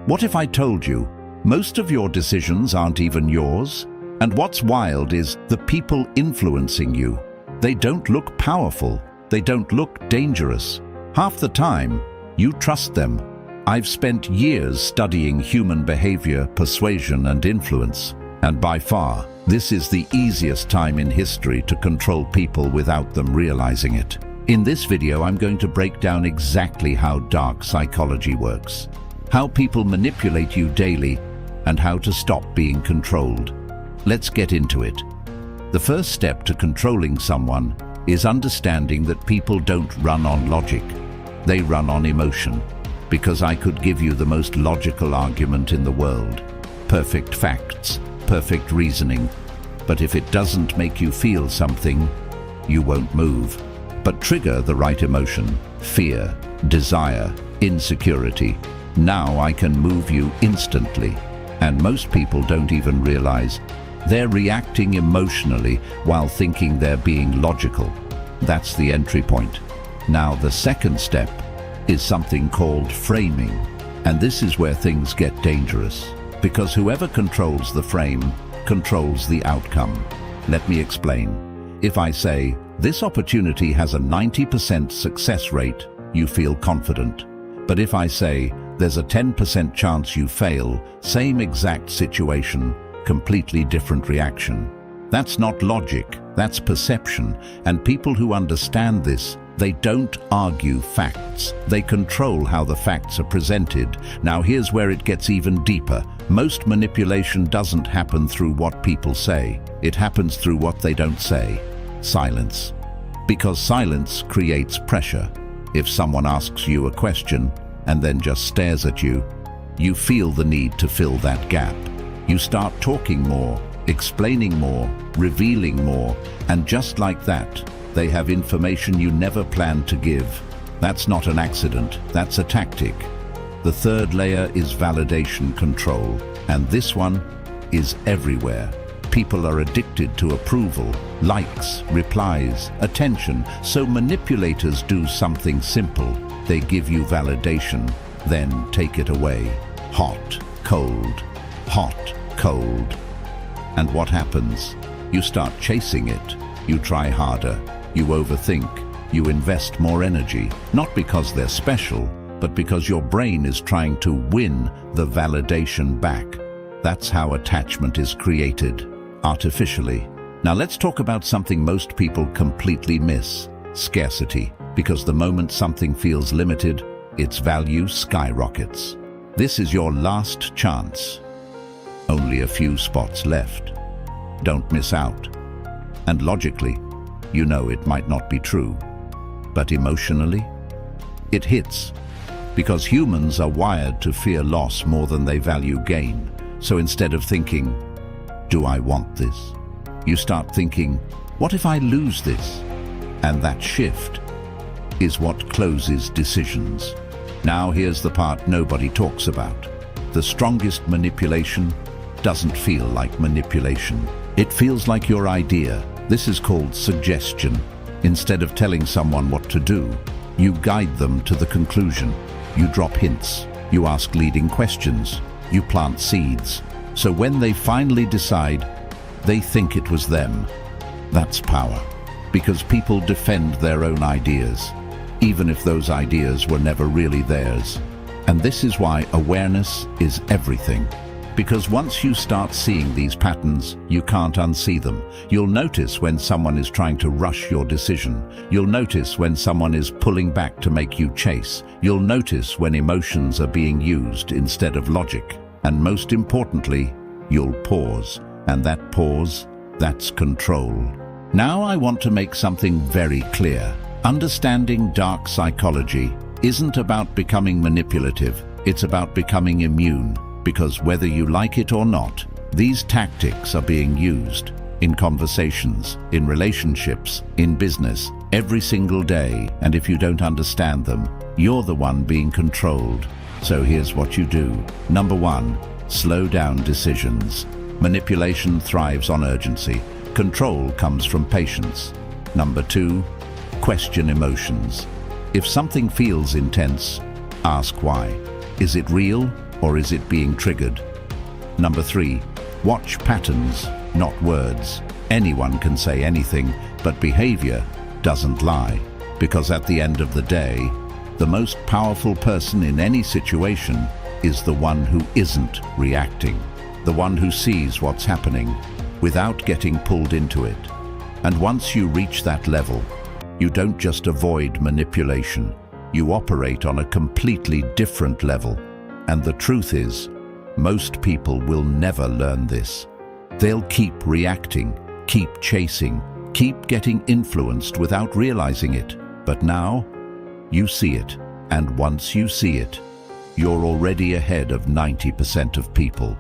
What if I told you most of your decisions aren't even yours? And what's wild is the people influencing you. They don't look powerful. They don't look dangerous. Half the time, you trust them. I've spent years studying human behavior, persuasion, and influence. And by far, this is the easiest time in history to control people without them realizing it. In this video, I'm going to break down exactly how dark psychology works, how people manipulate you daily, and how to stop being controlled. Let's get into it. The first step to controlling someone is understanding that people don't run on logic. They run on emotion. Because I could give you the most logical argument in the world. Perfect facts, perfect reasoning. But if it doesn't make you feel something, you won't move. But trigger the right emotion, fear, desire, insecurity. Now I can move you instantly. And most people don't even realize they're reacting emotionally while thinking they're being logical. That's the entry point. Now the second step is something called framing. And this is where things get dangerous, because whoever controls the frame controls the outcome. Let me explain. If I say, this opportunity has a 90% success rate, you feel confident. But if I say, there's a 10% chance you fail, same exact situation, completely different reaction. That's not logic, that's perception. And people who understand this, they don't argue facts. They control how the facts are presented. Now here's where it gets even deeper. Most manipulation doesn't happen through what people say. It happens through what they don't say. Silence. Because silence creates pressure. If someone asks you a question and then just stares at you, you feel the need to fill that gap. You start talking more, explaining more, revealing more, and just like that, they have information you never planned to give. That's not an accident, that's a tactic. The third layer is validation control, and this one is everywhere. People are addicted to approval, likes, replies, attention, so manipulators do something simple. They give you validation, then take it away. Hot, cold, hot, cold. And what happens? You start chasing it. You try harder. You overthink. You invest more energy. Not because they're special, but because your brain is trying to win the validation back. That's how attachment is created, artificially. Now let's talk about something most people completely miss: scarcity. Because the moment something feels limited, its value skyrockets. This is your last chance. Only a few spots left. Don't miss out. And logically, you know it might not be true. But emotionally, it hits. Because humans are wired to fear loss more than they value gain. So instead of thinking, do I want this? You start thinking, what if I lose this? And that shift is what closes decisions. Now here's the part nobody talks about. The strongest manipulation doesn't feel like manipulation. It feels like your idea. This is called suggestion. Instead of telling someone what to do, you guide them to the conclusion. You drop hints. You ask leading questions. You plant seeds. So when they finally decide, they think it was them. That's power. Because people defend their own ideas, even if those ideas were never really theirs. And this is why awareness is everything. Because once you start seeing these patterns, you can't unsee them. You'll notice when someone is trying to rush your decision. You'll notice when someone is pulling back to make you chase. You'll notice when emotions are being used instead of logic. And most importantly, you'll pause. And that pause, that's control. Now I want to make something very clear. Understanding dark psychology isn't about becoming manipulative. It's about becoming immune. Because whether you like it or not, these tactics are being used in conversations, in relationships, in business, every single day. And if you don't understand them, you're the one being controlled. So here's what you do. Number one, slow down decisions. Manipulation thrives on urgency. Control comes from patience. Number two, question emotions. If something feels intense, ask why. Is it real? or is it being triggered? Number 3, watch patterns, not words. Anyone can say anything, but behavior doesn't lie. Because at the end of the day, the most powerful person in any situation is the one who isn't reacting, the one who sees what's happening without getting pulled into it. And once you reach that level, you don't just avoid manipulation, you operate on a completely different level. And the truth is, most people will never learn this. They'll keep reacting, keep chasing, keep getting influenced without realizing it. But now, you see it. And once you see it, you're already ahead of 90% of people.